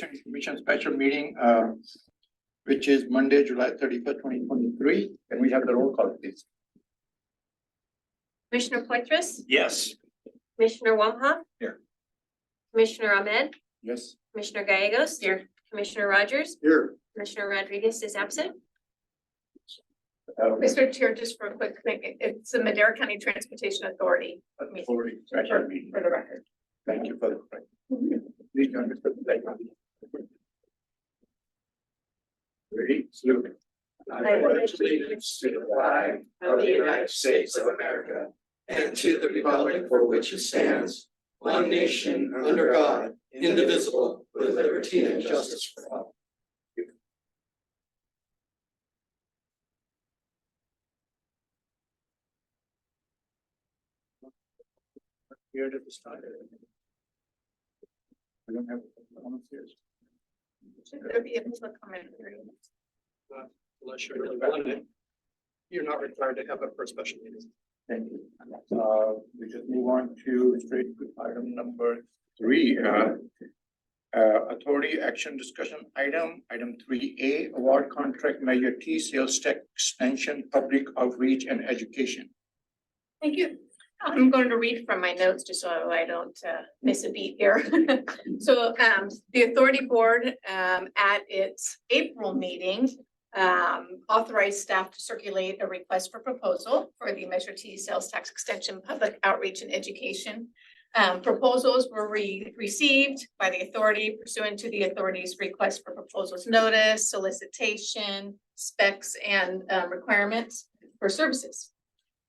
Transportation Commission special meeting, which is Monday, July 31st, 2023. Can we have the roll call, please? Commissioner Poitras, Yes. Commissioner Wamha. Here. Commissioner Ahmed, Yes. Commissioner Gallegos. Here. Commissioner Rogers, Here. Commissioner Rodriguez is absent. Mr. Chair, just for a quick thing, it's the Madera County Transportation Authority Authority special meeting. for the record. Thank you for the. Please understand that. Ready? Salute. I pledge allegiance to the flag of the United States of America and to the republic for which it stands, one nation under God, indivisible, with liberty and justice for all. Here to the start. I don't have comments here. Should there be a public comment period? Unless you really wanted it, you're not required to have it for a special meeting. Thank you. We just move on to straight to item number 3. Authority action discussion item 3A, award contract measure T, sales tax extension, public outreach and education. Thank you. I'm going to read from my notes just so I don't miss a beat here. So the authority board at its April meeting authorized staff to circulate a request for proposal for the Measure T sales tax extension, public outreach and education. Proposals were received by the authority pursuant to the authority's request for proposals notice, solicitation, specs, and requirements for services.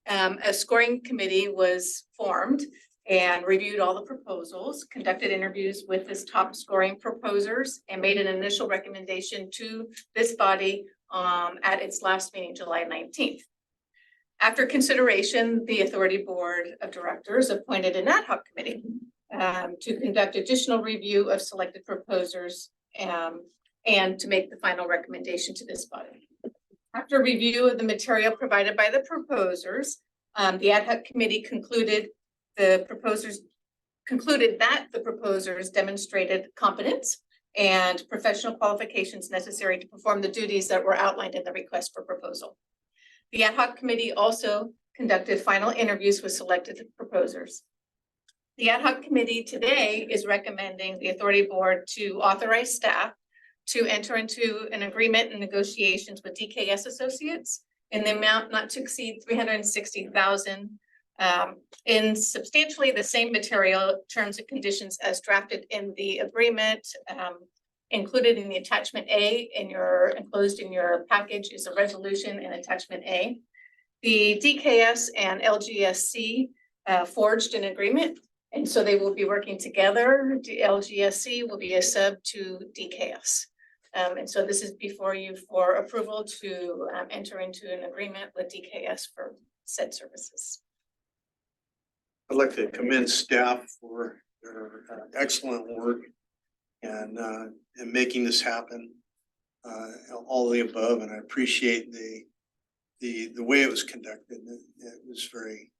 A scoring committee was formed and reviewed all the proposals, conducted interviews with this top scoring proposers, and made an initial recommendation to this body at its last meeting, July 19th. After consideration, the authority board of directors appointed an ad hoc committee to conduct additional review of selected proposers and to make the final recommendation to this body. After review of the material provided by the proposers, the ad hoc committee concluded that the proposers demonstrated competence and professional qualifications necessary to perform the duties that were outlined in the request for proposal. The ad hoc committee also conducted final interviews with selected proposers. The ad hoc committee today is recommending the authority board to authorize staff to enter into an agreement and negotiations with DKS Associates in the amount not to exceed $360,000 in substantially the same material terms and conditions as drafted in the agreement. Included in the attachment A enclosed in your package is a resolution in attachment A. The DKS and LGSC forged an agreement, and so they will be working together. The LGSC will be a sub to DKS. And so this is before you for approval to enter into an agreement with DKS for said services. I'd like to commend staff for their excellent work and making this happen. All of the above, and I appreciate the way it was conducted. It was very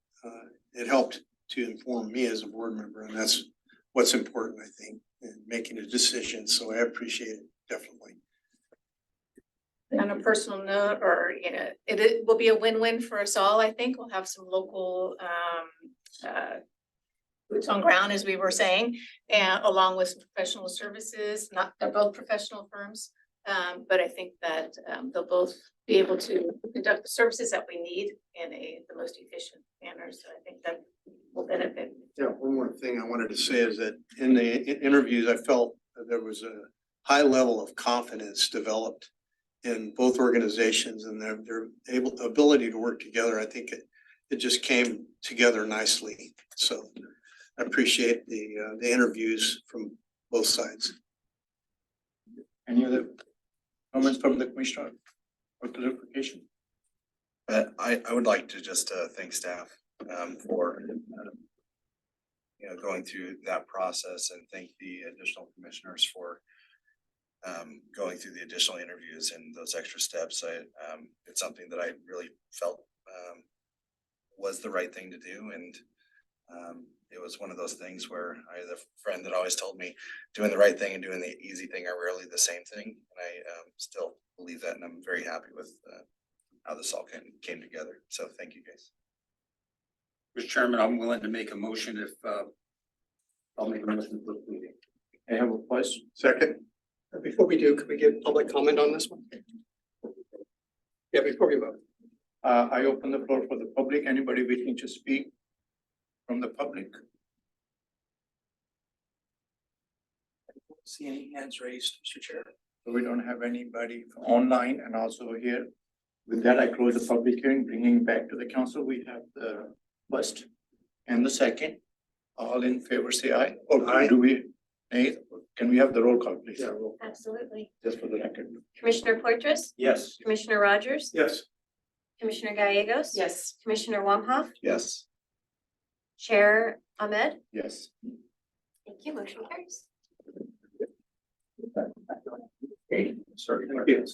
it helped to inform me as a board member, and that's what's important, I think, in making a decision. So I appreciate it. Definitely. On a personal note, or it will be a win-win for us all. I think we'll have some local boots on ground, as we were saying, and along with some professional services. They're both professional firms, but I think that they'll both be able to conduct the services that we need in the most efficient manner. So I think that will benefit. Yeah, one more thing I wanted to say is that in the interviews, I felt that there was a high level of confidence developed in both organizations and their ability to work together. I think it just came together nicely. So I appreciate the interviews from both sides. Any other comments from the commissioner or clarification? I would like to just thank staff for going through that process, and thank the additional commissioners for going through the additional interviews and those extra steps. It's something that I really felt was the right thing to do, and It was one of those things where I had a friend that always told me doing the right thing and doing the easy thing are rarely the same thing. And I still believe that, and I'm very happy with how this all came together. So thank you, guys. Mr. Chairman, I'm willing to make a motion if, I'll make a motion for the meeting. I have a first. Second. Before we do, could we get public comment on this one? Yeah, before we vote. I open the floor for the public. Anybody wishing to speak from the public? See any hands raised, Mr. Chair? So we don't have anybody online and also here. With that, I close the public hearing, bringing back to the council. We have the first and the second. All in favor, say aye. Or Aye. do we, nay? Can we have the roll call, please? Absolutely. Just for the record. Commissioner Fortress, Yes. Commissioner Rogers, Yes. Commissioner Gallegos. Yes. Commissioner Wamhaugh, Yes. Chair Ahmed. Yes. Thank you. Motion carries. Sorry. Thank you.